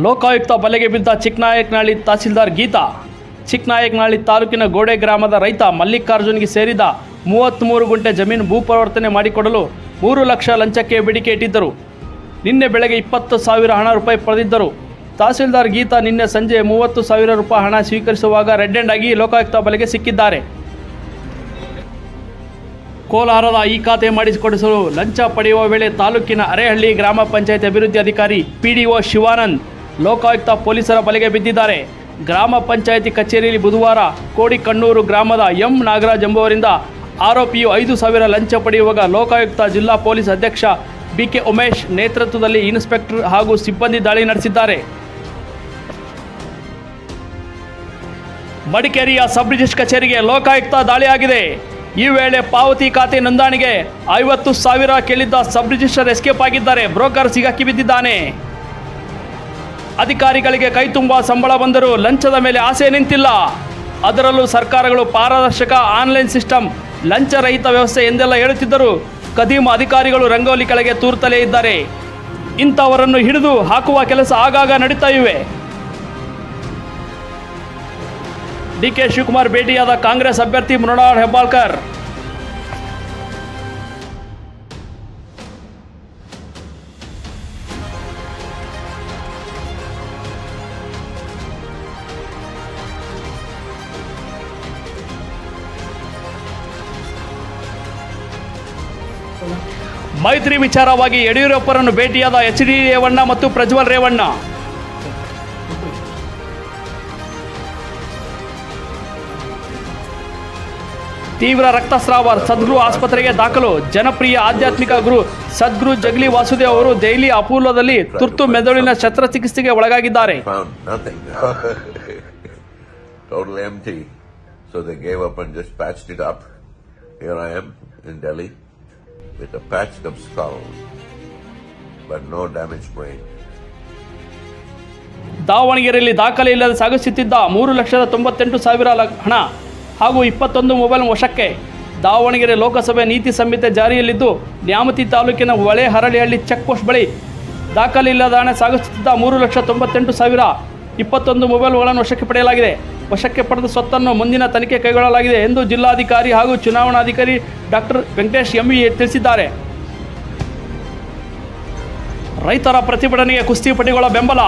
ಲೋಕಾಯುಕ್ತ ಬಲೆಗೆ ಬಿದ್ದ ಚಿಕ್ಕನಾಯಕನಹಳ್ಳಿ ತಹಸೀಲ್ದಾರ್ ಗೀತಾ. ಚಿಕ್ಕನಾಯಕನಹಳ್ಳಿ ತಾಲೂಕಿನ ಗೋಡೆ ಗ್ರಾಮದ ರೈತ ಮಲ್ಲಿಕಾರ್ಜುನ್ಗೆ ಸೇರಿದ 33 ಗುಂಟೆ ಜಮೀನು ಭೂಪರಿವರ್ತನೆ ಮಾಡಿಕೊಡಲು 3 ಲಕ್ಷ ಲಂಚಕ್ಕೆ ಬೇಡಿಕೆ ಇಟ್ಟಿದ್ದರು. ನಿನ್ನೆ ಬೆಳಗ್ಗೆ 20,000 ಹಣ ರೂಪಾಯಿ ಪಡೆದಿದ್ದರು. ತಹಸೀಲ್ದಾರ್ ಗೀತಾ ನಿನ್ನೆ ಸಂಜೆ 30,000 ರೂಪಾಯಿ ಹಣ ಸ್ವೀಕರಿಸುವಾಗ ರೆಡ್ ಹ್ಯಾಂಡ್ ಆಗಿ ಲೋಕಾಯುಕ್ತ ಬಲೆಗೆ ಸಿಕ್ಕಿದ್ದಾರೆ. ಕೋಲಾರದ ಈ ಖಾತೆ ಮಾಡಿಸಿಕೊಡಿಸಲು ಲಂಚ ಪಡೆಯುವ ವೇಳೆ ತಾಲೂಕಿನ ಅರೇಹಳ್ಳಿ ಗ್ರಾಮ ಪಂಚಾಯತ್ ಅಭಿವೃದ್ಧಿ ಅಧಿಕಾರಿ PDO ಶಿವಾನಂದ್ ಲೋಕಾಯುಕ್ತ ಪೊಲೀಸರ ಬಲೆಗೆ ಬಿದ್ದಿದ್ದಾರೆ. ಗ್ರಾಮ ಪಂಚಾಯಿತಿ ಕಚೇರಿಯಲ್ಲಿ ಬುಧವಾರ ಕೋಡಿಕಣ್ಣೂರು ಗ್ರಾಮದ ಎಂ ನಾಗರಾಜ್ ಎಂಬುವರಿಂದ ಆರೋಪಿಯು 5,000 ಲಂಚ ಪಡೆಯುವಾಗ ಲೋಕಾಯುಕ್ತ ಜಿಲ್ಲಾ ಪೊಲೀಸ್ ಅಧ್ಯಕ್ಷ BK ಉಮೇಶ್ ನೇತೃತ್ವದಲ್ಲಿ ಇನ್ಸ್ಪೆಕ್ಟರ್ ಹಾಗೂ ಸಿಬ್ಬಂದಿ ದಾಳಿ ನಡೆಸಿದ್ದಾರೆ. ಮಡಿಕೇರಿಯ ಸಬ್ ರಿಜಿಸ್ಟ್ರಾರ್ ಕಚೇರಿಗೆ ಲೋಕಾಯುಕ್ತ ದಾಳಿಯಾಗಿದೆ. ಈ ವೇಳೆ ಪಾವತಿ ಖಾತೆ ನೋಂದಣಿಗೆ 50,000 ಕೇಳಿದ್ದ ಸಬ್ ರಿಜಿಸ್ಟ್ರಾರ್ ಎಸ್ಕೇಪ್ ಆಗಿದ್ದಾರೆ. ಬ್ರೋಕರ್ ಸಿಗಾಕಿ ಬಿದ್ದಿದ್ದಾನೆ. ಅಧಿಕಾರಿಗಳಿಗೆ ಕೈ ತುಂಬ ಸಂಬಳ ಬಂದರೂ ಲಂಚದ ಮೇಲೆ ಆಸೆ ನಿಂತಿಲ್ಲ. ಅದರಲ್ಲೂ ಸರ್ಕಾರಗಳು ಪಾರದರ್ಶಕ ಆನ್ಲೈನ್ ಸಿಸ್ಟಮ್, ಲಂಚರಹಿತ ವ್ಯವಸ್ಥೆ ಎಂದೆಲ್ಲ ಹೇಳುತ್ತಿದ್ದರೂ ಕದೀಮ ಅಧಿಕಾರಿಗಳು ರಂಗೋಲಿ ಕೆಳಗೆ ತೂರ್ತಲೇ ಇದ್ದಾರೆ. ಇಂಥವರನ್ನು ಹಿಡಿದು ಹಾಕುವ ಕೆಲಸ ಆಗಾಗ ನಡೀತಾ ಇವೆ. DK ಶಿವಕುಮಾರ್ ಭೇಟಿಯಾದ ಕಾಂಗ್ರೆಸ್ ಅಭ್ಯರ್ಥಿ ಮೃಣಾಲ್ ಹೆಬ್ಬಾಳ್ಕರ್. ಮೈತ್ರಿ ವಿಚಾರವಾಗಿ ಯಡಿಯೂರಪ್ಪರನ್ನು ಭೇಟಿಯಾದ HD ರೇವಣ್ಣ ಮತ್ತು ಪ್ರಜ್ವಲ್ ರೇವಣ್ಣ. ತೀವ್ರ ರಕ್ತಸ್ರಾವ, ಸದ್ಗುರು ಆಸ್ಪತ್ರೆಗೆ ದಾಖಲು. ಜನಪ್ರಿಯ ಆಧ್ಯಾತ್ಮಿಕ ಗುರು ಸದ್ಗುರು ಜಗಲಿ ವಾಸುದೇವ್ ಅವರು ದೆಹಲಿ ಅಪೋಲೋದಲ್ಲಿ ತುರ್ತು ಮೆದುಳಿನ ಶಸ್ತ್ರಚಿಕಿತ್ಸೆಗೆ ಒಳಗಾಗಿದ್ದಾರೆ. Totally empty. So they gave up and just patched it up. Here I am in Delhi with a patched up skull, but no damaged brain. ದಾವಣಗೆರೆಯಲ್ಲಿ ದಾಖಲೆ ಇಲ್ಲದೆ ಸಾಗಿಸುತ್ತಿದ್ದ 3,98,000 ಹಣ ಹಾಗೂ 21 ಮೊಬೈಲ್ ವಶಕ್ಕೆ. ದಾವಣಗೆರೆ ಲೋಕಸಭೆ ನೀತಿ ಸಂಹಿತೆ ಜಾರಿಯಲ್ಲಿದ್ದು ನ್ಯಾಮತಿ ತಾಲೂಕಿನ ಹೊಳೆಹರಳಿಹಳ್ಳಿ ಚೆಕ್ ಪೋಸ್ಟ್ ಬಳಿ ದಾಖಲೆ ಇಲ್ಲದ ಹಣ ಸಾಗಿಸುತ್ತಿದ್ದ 3,98,000 21 ಮೊಬೈಲ್ಗಳನ್ನು ವಶಕ್ಕೆ ಪಡೆಯಲಾಗಿದೆ. ವಶಕ್ಕೆ ಪಡೆದ ಸ್ವತ್ತನ್ನು ಮುಂದಿನ ತನಿಖೆ ಕೈಗೊಳ್ಳಲಾಗಿದೆ ಎಂದು ಜಿಲ್ಲಾಧಿಕಾರಿ ಹಾಗೂ ಚುನಾವಣಾಧಿಕಾರಿ ಡಾಕ್ಟರ್ ವೆಂಕಟೇಶ್ MV ತಿಳಿಸಿದ್ದಾರೆ. ರೈತರ ಪ್ರತಿಭಟನೆಗೆ ಕುಸ್ತಿಪಟುಗಳ ಬೆಂಬಲ.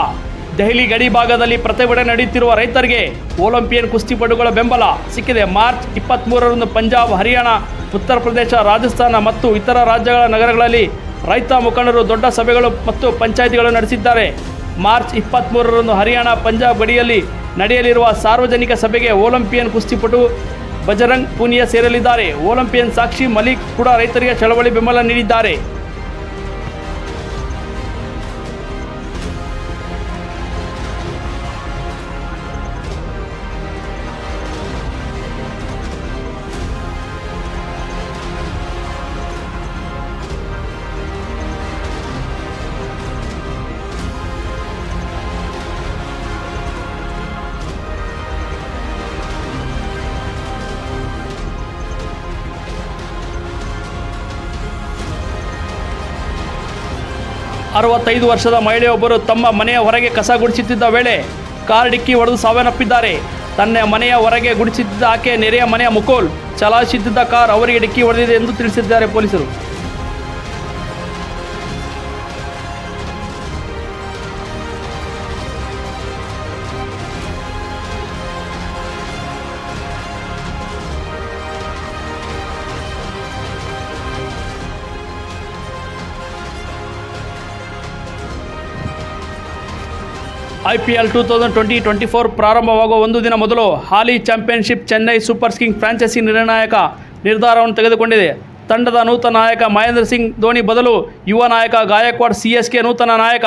ದೆಹಲಿ ಗಡಿ ಭಾಗದಲ್ಲಿ ಪ್ರತಿಭಟನೆ ನಡೆಯುತ್ತಿರುವ ರೈತರಿಗೆ ಒಲಿಂಪಿಯನ್ ಕುಸ್ತಿಪಟುಗಳ ಬೆಂಬಲ ಸಿಕ್ಕಿದೆ. ಮಾರ್ಚ್ 23ರಂದು ಪಂಜಾಬ್, ಹರಿಯಾಣ, ಉತ್ತರ ಪ್ರದೇಶ, ರಾಜಸ್ಥಾನ ಮತ್ತು ಇತರ ರಾಜ್ಯಗಳ ನಗರಗಳಲ್ಲಿ ರೈತ ಮುಖಂಡರು ದೊಡ್ಡ ಸಭೆಗಳು ಮತ್ತು ಪಂಚಾಯಿತಿಗಳು ನಡೆಸಿದ್ದಾರೆ. ಮಾರ್ಚ್ 23ರಂದು ಹರಿಯಾಣ, ಪಂಜಾಬ್ ಗಡಿಯಲ್ಲಿ ನಡೆಯಲಿರುವ ಸಾರ್ವಜನಿಕ ಸಭೆಗೆ ಒಲಿಂಪಿಯನ್ ಕುಸ್ತಿಪಟು ಬಜರಂಗ್ ಪೂನಿಯಾ ಸೇರಲಿದ್ದಾರೆ. ಒಲಿಂಪಿಯನ್ ಸಾಕ್ಷಿ ಮಲಿಕ್ ಕೂಡ ರೈತರಿಗೆ ಚಳವಳಿ ಬೆಂಬಲ ನೀಡಿದ್ದಾರೆ. ಅರವತ್ತೈದು ವರ್ಷದ ಮಹಿಳೆಯೊಬ್ಬರು ತಮ್ಮ ಮನೆಯ ಹೊರಗೆ ಕಸ ಗುಡಿಸುತ್ತಿದ್ದ ವೇಳೆ ಕಾರ್ ಡಿಕ್ಕಿ ಹೊಡೆದು ಸಾವನ್ನಪ್ಪಿದ್ದಾರೆ. ತನ್ನ ಮನೆಯ ಹೊರಗೆ ಗುಡಿಸುತ್ತಿದ್ದ ಆಕೆ ನೆರೆಯ ಮನೆಯ ಮುಕೋಲ್ ಚಲಾಯಿಸುತ್ತಿದ್ದ ಕಾರ್ ಅವರಿಗೆ ಡಿಕ್ಕಿ ಹೊಡೆದಿದೆ ಎಂದು ತಿಳಿಸಿದ್ದಾರೆ ಪೊಲೀಸರು. IPL 2020-24 ಪ್ರಾರಂಭವಾಗುವ ಒಂದು ದಿನ ಮೊದಲು ಹಾಲಿ championship Chennai super kings franchise ನಿರ್ಣಾಯಕ ನಿರ್ಧಾರವನ್ನು ತೆಗೆದುಕೊಂಡಿದೆ. ತಂಡದ ನೂತನ ನಾಯಕ ಮಹೇಂದ್ರ ಸಿಂಗ್ ಧೋನಿ ಬದಲು ಯುವ ನಾಯಕ ಗಾಯಕ್ವಾಡ್ CSK ನೂತನ ನಾಯಕ